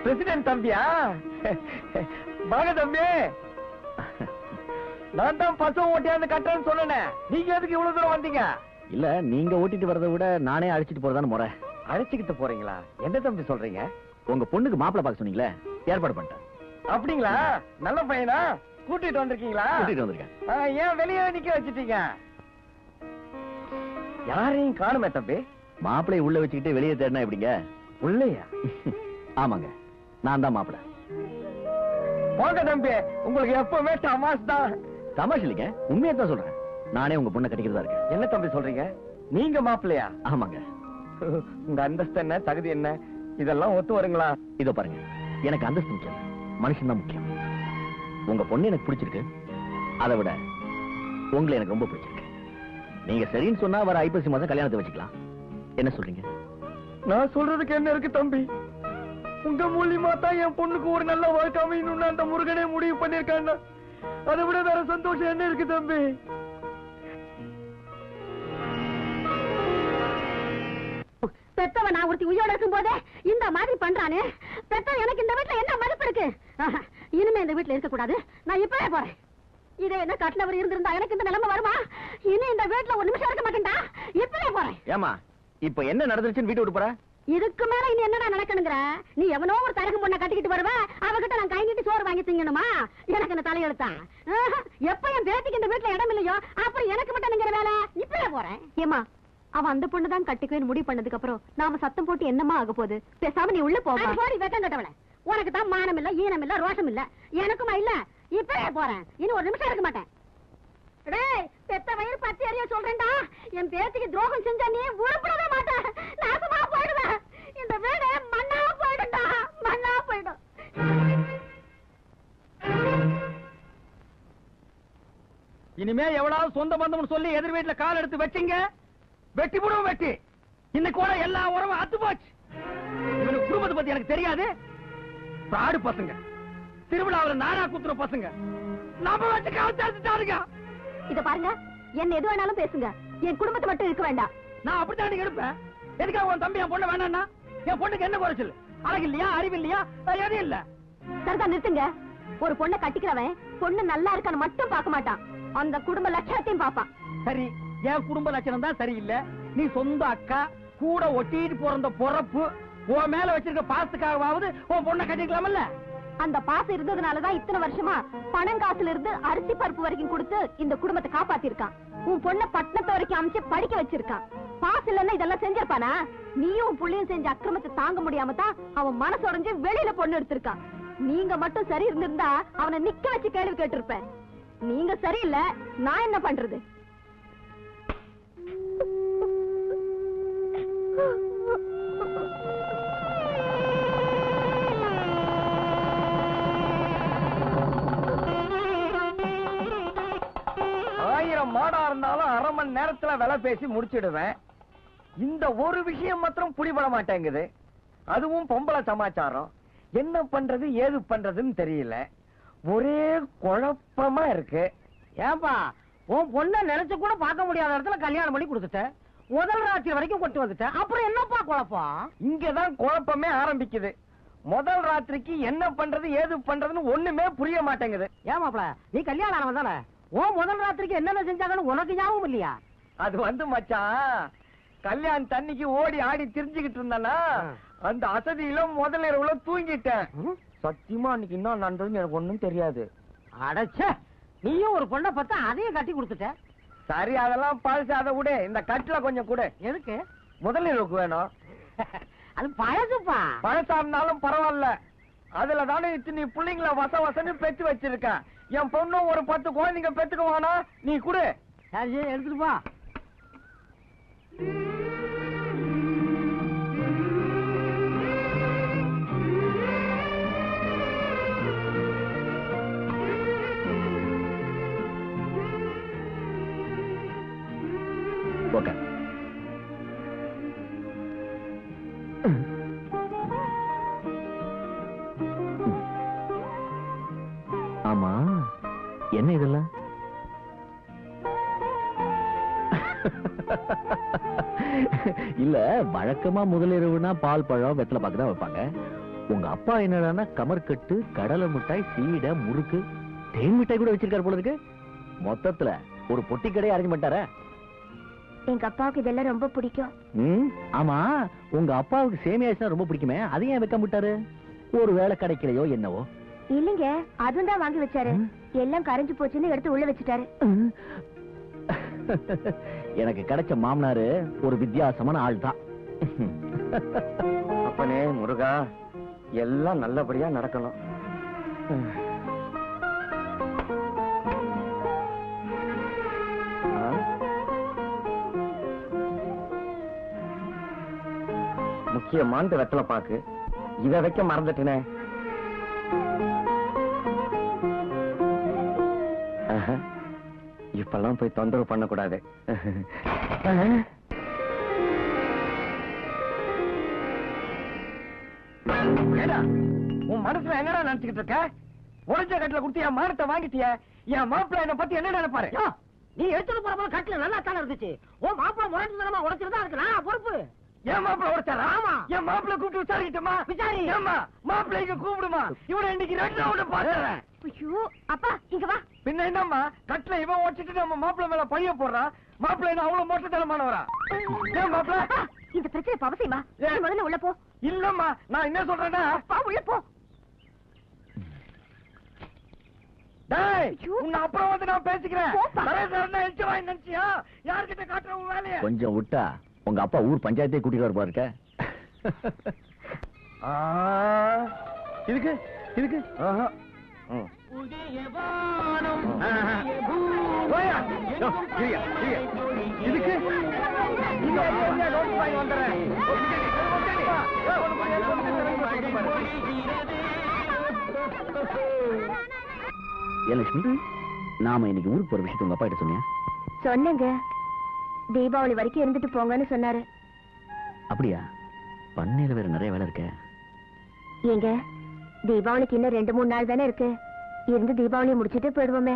President தம்பியா? வாங்க தம்பி. நான் தான் பசு ஓட்டியாந்து கட்டுறேன்னு சொன்னேன். நீங்க எதுக்கு இவ்வளவு தூரம் வந்தீங்க? இல்ல, நீங்க ஓட்டிட்டு வரதை விட நானே அழைச்சிட்டு போறதான முறை. அழைச்சிக்கிட்டு போறீங்களா? என்ன தம்பி சொல்றீங்க? உங்க பொண்ணுக்கு மாப்பிள்ளை பார்க்க சொன்னீங்களே, ஏற்பாடு பண்ணிட்டேன். அப்படிங்களா? நல்ல பையனா? கூட்டிட்டு வந்திருக்கீங்களா? கூட்டிட்டு வந்திருக்கேன். ஏன் வெளியே நிக்க வச்சிட்டீங்க? யாரையும் காணுமே தம்பி. மாப்பிள்ளையை உள்ள வச்சுக்கிட்டு வெளியே தேடினா எப்படிங்க? உள்ளையா? ஆமாங்க, நான் தான் மாப்பிள்ளை. போங்க தம்பி, உங்களுக்கு எப்பவுமே தமாஷ் தான். தமாஷ் இல்லைங்க, உண்மையா தான் சொல்றேன். நானே உங்க பொண்ணை கட்டிக்கிறதா இருக்கேன். என்ன தம்பி சொல்றீங்க? நீங்க மாப்பிள்ளையா? ஆமாங்க. உங்க அந்தஸ்து என்ன, தகுதி என்ன, இதெல்லாம் ஒத்து வருங்களா? இதோ பாருங்க, எனக்கு அந்தஸ்து முக்கியம், மனுஷன் தான் முக்கியம். உங்க பொண்ணு எனக்கு பிடிச்சிருக்கு, அதை விட உங்களை எனக்கு ரொம்ப பிடிச்சிருக்கு. நீங்க சரின்னு சொன்னா வர ஐப்பசி மாசம் கல்யாணத்தை வச்சுக்கலாம். என்ன சொல்றீங்க? நான் சொல்றதுக்கு என்ன இருக்கு தம்பி? உங்க மூலியமா தான் என் பொண்ணுக்கு ஒரு நல்ல வாழ்க்கை அமையணும்னு அந்த முருகனே முடிவு பண்ணிருக்காங்க. அதை விட வேற சந்தோஷம் என்ன இருக்கு தம்பி? பெத்தவன் நான் ஒருத்தி உயிரோட இருக்கும் போதே இந்த மாதிரி பண்றானே, பெத்தவன் எனக்கு இந்த வீட்டுல என்ன மதிப்பு இருக்கு? இனிமே இந்த வீட்டுல இருக்க கூடாது. நான் இப்பவே போறேன். இதே என்ன கட்டினவர் இருந்திருந்தா எனக்கு இந்த நிலைமை வருமா? இனி இந்த வீட்டுல ஒரு நிமிஷம் இருக்க மாட்டேன்டா. இப்பவே போறேன். ஏமா இப்ப என்ன நடந்துச்சுன்னு வீட்டு விட்டு போற? இதுக்கு மேல இனி என்னடா நடக்கணுங்கிற? நீ எவனோ ஒரு தரகு பொண்ணை கட்டிக்கிட்டு வருவ, அவகிட்ட நான் கை நீட்டி சோறு வாங்கி திங்கணுமா? எனக்கு என்ன தலையெழுத்தான்? எப்ப என் பேத்திக்கு இந்த வீட்டுல இடம் இல்லையோ அப்புறம் எனக்கு மட்டும் நிக்கிற வேலை. இப்பவே போறேன். ஏமா, அவன் அந்த பொண்ணு தான் கட்டிக்குவேன் முடிவு பண்ணதுக்கு அப்புறம் நாம சத்தம் போட்டு என்னமா ஆக போகுது? பேசாம நீ உள்ள போக. போடி வெக்கம் கட்டவள. உனக்கு தான் மானம் இல்ல, ஈனம் இல்ல, ரோஷம் இல்ல. எனக்குமா இல்ல. இப்பவே போறேன். இன்னும் ஒரு நிமிஷம் இருக்க மாட்டேன். டேய், பெத்த வயிறு பத்தி அறிய சொல்றேன்டா. என் பேத்திக்கு துரோகம் செஞ்சா நீ உருப்படவே மாட்டேன். நாசமா போயிடுவேன். இந்த வீடு மண்ணா போயிடும்டா, மண்ணா போயிடும். இனிமே எவ்வளவு சொந்த பந்தம்னு சொல்லி எதிர் வீட்டுல கால் எடுத்து வச்சிங்க, வெட்டி போடுவோம். வெட்டி இன்னைக்கு கூட எல்லா உறவும் அத்து போச்சு. இவனுக்கு குடும்பத்தை பத்தி எனக்கு தெரியாது. பிராடு பசங்க, திருவிழாவில் நாடா குத்துற பசங்க, நம்ம வச்சு கவனிச்சாருங்க. இத பாருங்க, என்ன எது வேணாலும் பேசுங்க, என் குடும்பத்தை மட்டும் இருக்க வேண்டாம். நான் அப்படித்தான் எடுப்பேன். எதுக்காக உன் தம்பி என் பொண்ணு வேணான்னா? என் பொண்ணுக்கு என்ன குறைச்சல்? அழகு இல்லையா, அறிவு இல்லையா, எதுவும் இல்ல. சரிதான், நிறுத்துங்க. ஒரு பொண்ணை கட்டிக்கிறவன் பொண்ணு நல்லா இருக்கான்னு மட்டும் பார்க்க மாட்டான், அந்த குடும்ப லட்சணத்தையும் பார்ப்பான். சரி, என் குடும்ப லட்சணம் தான் சரியில்லை. நீ சொந்த அக்கா கூட ஒட்டிட்டு போற பொறப்பு உன் மேல வச்சிருக்க பாசத்துக்காகவாவது உன் பொண்ணை கட்டிக்கலாமல்ல? அந்த பாசம் இருந்ததுனாலதான் இத்தனை வருஷமா பணம் காசுல இருந்து அரிசி பருப்பு வரைக்கும் கொடுத்து இந்த குடும்பத்தை காப்பாத்திருக்கான். உன் பொண்ணை பட்டணத்து வரைக்கும் அமைச்சு படிக்க வச்சிருக்கான். பாசம் இல்லன்னா இதெல்லாம் செஞ்சிருப்பானா? நீயும் புள்ளியும் செஞ்ச அக்கிரமத்தை தாங்க முடியாம தான் அவன் மனசு உடைஞ்சு வெளியில பொண்ணு எடுத்திருக்கான். நீங்க மட்டும் சரி இருந்திருந்தா அவனை நிக்க வச்சு கேள்வி கேட்டிருப்பேன். நீங்க சரியில்லை, நான் என்ன பண்றது? ஆயிரம் மாடா இருந்தாலும் அரை மணி நேரத்துல விலை பேசி முடிச்சிடுவேன். இந்த ஒரு விஷயம் மாத்திரம் புடிபட மாட்டேங்குது. அதுவும் பொம்பளை சமாச்சாரம். என்ன பண்றது ஏது பண்றதுன்னு தெரியல. ஒரே குழப்பமா இருக்கு. ஏன்பா, உன் பொண்ணை நினைச்சு கூட பார்க்க முடியாத இடத்துல கல்யாணம் பண்ணி கொடுத்துட்ட. முதல் ராத்திரி வரைக்கும் கொண்டு வந்துட்ட. அப்புறம் என்னப்பா குழப்பம்? இங்கதான் குழப்பமே ஆரம்பிக்குது. முதல் ராத்திரிக்கு என்ன பண்றது ஏது பண்றதுன்னு ஒண்ணுமே புரிய மாட்டேங்குது. ஏமாப்ல, நீ கல்யாணம் ஆனவன் தானே? உன் முதல் ராத்திரிக்கு என்னென்ன செஞ்சாங்கன்னு உனக்கு ஞாபகம் இல்லையா? அது மச்சான், கல்யாண தண்ணிக்கு ஓடி ஆடி திரிஞ்சுக்கிட்டு இருந்தானா, அந்த அசதியில முதல் இரவுல தூங்கிட்டேன். சத்தியமா அன்னைக்கு என்ன நடந்ததுன்னு எனக்கு ஒண்ணும் தெரியாது. அடச்ச, நீயும் ஒரு பொண்ணை பார்த்தா அதையும் கட்டி கொடுத்துட்ட. சரி, அதெல்லாம் பழசு. அதை விட இந்த கட்டில கொஞ்சம் கூட. எதுக்கு? முதல் இரவுக்கு வேணும். அது பழசுப்பா. பழசா இருந்தாலும் பரவாயில்ல. அதுல தானே இத்தனை பிள்ளைங்கள வசன்னு பெற்று வச்சிருக்கேன். என் பொண்ணு ஒரு 10 குழந்தைங்க பெத்துக்குவானா? நீ குடு. சரி, எடுத்துட்டு போ. ஓகே. ஆமா, என்ன இதெல்லாம்? இல்ல, வழக்கமா முதலிரவுனா பால் பழம் வெத்தலை பாக்கு தான் வைப்பாங்க. உங்க அப்பா என்னடான்னா கமர்கட்டு, கடலை மிட்டாய், சீடை, முறுக்கு, தேன் மிட்டாய் கூட வச்சிருக்காரு போல இருக்கு. மொத்தத்துல ஒரு பொட்டி கடையை அரேஞ்ச் பண்ணிட்டாரா? எங்க அப்பாவுக்கு இதெல்லாம் ரொம்ப பிடிக்கும். ஆமா, உங்க அப்பாவுக்கு சேமியாச்சுனா ரொம்ப பிடிக்குமே, அதையும் ஏன் வைக்க விட்டாரு? ஒரு வேலை கிடைக்கலையோ என்னவோ? இல்லைங்க, அதுவும் தான் வாங்கி வச்சாரு. எல்லாம் கரைஞ்சு போச்சுன்னு எடுத்து உள்ள வச்சுட்டாரு. எனக்கு கிடைச்ச மாமனாரு ஒரு வித்தியாசமான ஆள் தான். அப்பனே முருகா, எல்லாம் நல்லபடியா நடக்கணும். முக்கியமான வெத்தலை பாக்கு இத வைக்க மறந்துட்டேனே. இப்பெல்லாம் போய் தொந்தரவு பண்ணக்கூடாது. உன் மனசுல என்னடா நினைச்சுக்கிட்டு இருக்க? உடஞ்ச கட்டில குடுத்து என் மானத்தை வாங்கிட்டிய. என் மாப்பிள்ள என்ன பத்தி என்ன நினைப்பாரு? நீ எடுத்துட்டு போற போல கட்டில நல்லா தானே இருந்துச்சு. உன் மாப்பிள்ள முரண்டு தரமா உடைச்சிருந்தா அதுக்கு நான் பொறுப்பு. என் மாப்பிள்ள உடைச்சாரா? ஆமா. என் மாப்பிள்ள கூப்பிட்டு விசாரிக்கிட்டமா? விசாரி. ஏம்மா மாப்பிள்ள இங்க கூப்பிடுமா? இவனை இன்னைக்கு 2 ரவுண்ட் பாத்துறேன். ஐயோ அப்பா இங்க வா. பின்ன என்னம்மா, கட்டில இவன் ஓடிச்சிட்டு நம்ம மாப்பிள்ள மேல பழிய போடுறான். மாப்பிள்ள என்ன அவ்வளவு மோட்டத்தனமானவரா? ஏன் மாப்பிள்ள அப்பா, இந்த பிரச்சனை அவசியமா? நீ முதல்ல உள்ள போ. இல்லம்மா, நான் என்ன சொல்றேன்னா, அப்பா உள்ள போ. டேய், உன்னை அப்புறம் வந்து நான் பேசிக்கிறேன். போப்பா. தரேன் எச்சு வாங்கி நினைச்சியா? யார்கிட்ட காட்டுற உன் வேலைய? கொஞ்சம் விட்டா உங்க அப்பா ஊர் பஞ்சாயத்தே கூட்டிட்டு வர பாருக்க. இதுக்கு இதுக்கு இதுக்கு ஏன் லட்சுமி, நாம இன்னைக்கு ஊருக்கு போற விஷயத்த உங்க அப்பா கிட்ட சொன்னியா? சொன்னேங்க, தீபாவளி வரைக்கும் இருந்துட்டு போங்கன்னு சொன்னாரு. அப்படியா? பண்ணையில வேற நிறைய வேலை இருக்க. ஏங்க, தீபாவளிக்கு இன்னும் 2-3 நாள் தானே இருக்கு. இருந்து தீபாவளியை முடிச்சிட்டு போயிடுவோமே.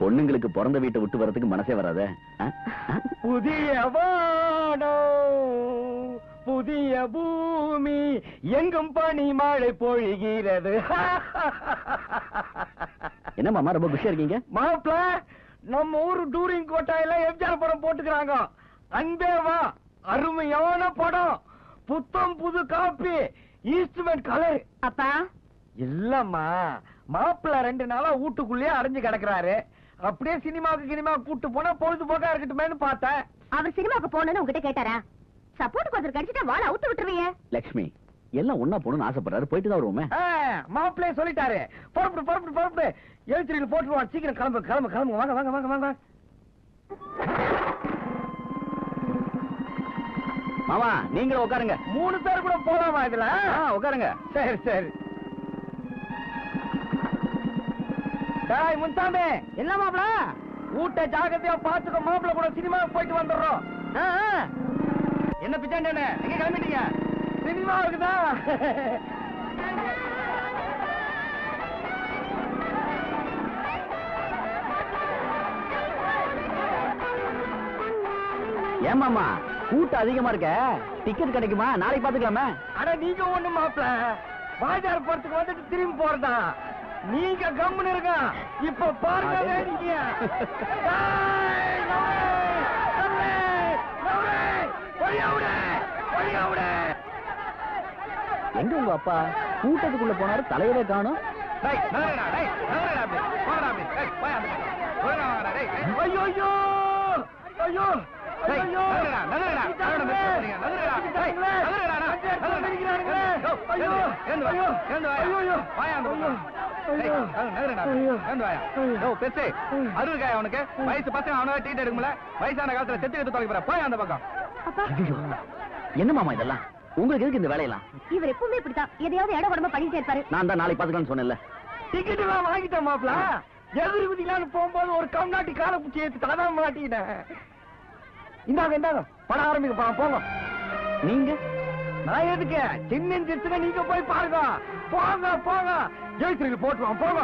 பொண்ணுங்களுக்கு பிறந்த வீட்டை விட்டு வரதுக்கு மனசே வராத. புதிய வானம், புதிய பூமி, எங்கும் பனி மழை பொழிகிறது. என்ன மாமா ரொம்ப குஷியா இருக்கீங்க? மாப்பிள, நம்ம ஊரு டூரிங் கோட்டாயில எம்ஜிஆர் படம் போட்டுக்கிறாங்க. அன்பே வா, அருமையான படம், புத்தம் புது காப்பி, ஈஸ்ட்மென்ட் கலர். அப்பா இல்லம்மா, மாப்பிள்ள 2 நாளா வீட்டுக்குள்ளேயே அடைஞ்சு கிடக்குறாரு. அப்படியே சினிமாவுக்கு கூட்டு போனா பொழுதுபோக்கா இருக்கட்டுமேன்னு பார்த்தேன். அவர் சினிமாவுக்கு போகணும்னு உங்ககிட்ட கேட்டாரா? சப்போர்ட் கொஞ்சம் கிடைச்சிட்டா வாழ அவுத்து விட்டுருவீங்க. லட்சுமி, எல்லாம் ஒன்னா போகணும்னு ஆசைப்படுறாரு, போயிட்டு தான் வருவோமே. மாப்பிள்ளைய சொல்லிட்டாரு, புறப்படு எழுத்திரியில் போட்டுருவான். சீக்கிரம் கிளம்பு. வாங்க வாங்க வாங்க வாங்க. மாமா நீங்களும் உட்காருங்க. 3 பேர் கூட போலாமா இதுல? உட்காருங்க. சரி. டேய் முன்சாமி, என்ன மாப்பிள்ள? ஊட்ட ஜாகிரதையா பாத்துக்க. மாப்பிள்ள கூட சினிமாவுக்கு போயிட்டு வந்துடுறோம். என்ன பிச்சாண்டே, எங்க கிளம்பிட்டீங்க? சினிமாவுக்கு தான். ஏமாமா கூட்டம் அதிகமா இருக்க, டிக்கெட் கிடைக்குமா? நாளைக்கு பாத்துக்கலாமே. அட நீங்க ஒண்ணு மாப்பிள்ள, பாஜார் போறதுக்கு வந்துட்டு திரும்பி போறதா? நீங்க கம்முன்னு இருக்க. இப்ப பாருங்க வேடிக்கை. எங்க உங்க அப்பா? கூட்டத்துக்குள்ள போனாரு, தலையவே காணும். அவனுக்கு வயசு பசங்க அவனால டீட் எடுக்கல. வயசான காலத்துல செத்து எடுத்து தொலைக்கிற போய் அந்த பக்கம். என்ன மாமா இதெல்லாம்? உங்களுக்கு எதுக்கு இந்த வேலையெல்லாம்? இவர் எப்பவுமே இப்படித்தான், எதையாவது இடம் உடம்பு பண்ணிட்டே இருப்பாரு. நான் தான் நாளைக்கு பாத்துக்கலாம்னு சொன்னேன்ல. டிக்கெட் எல்லாம் வாங்கிட்டேன் மாப்பிள. எதிரி குதிக்கலான்னு போகும்போது ஒரு கம்நாட்டி காலை குச்சி ஏத்து தாதான் மாட்டிக்கிட்டேன். இந்தாங்க படம் ஆரம்பிக்க போங்க. நீங்க? நான் எதுக்கு? சின்ன நீங்க போய் பாருங்க. போங்க எழுத்துறையில் போட்டுருவான். போங்க.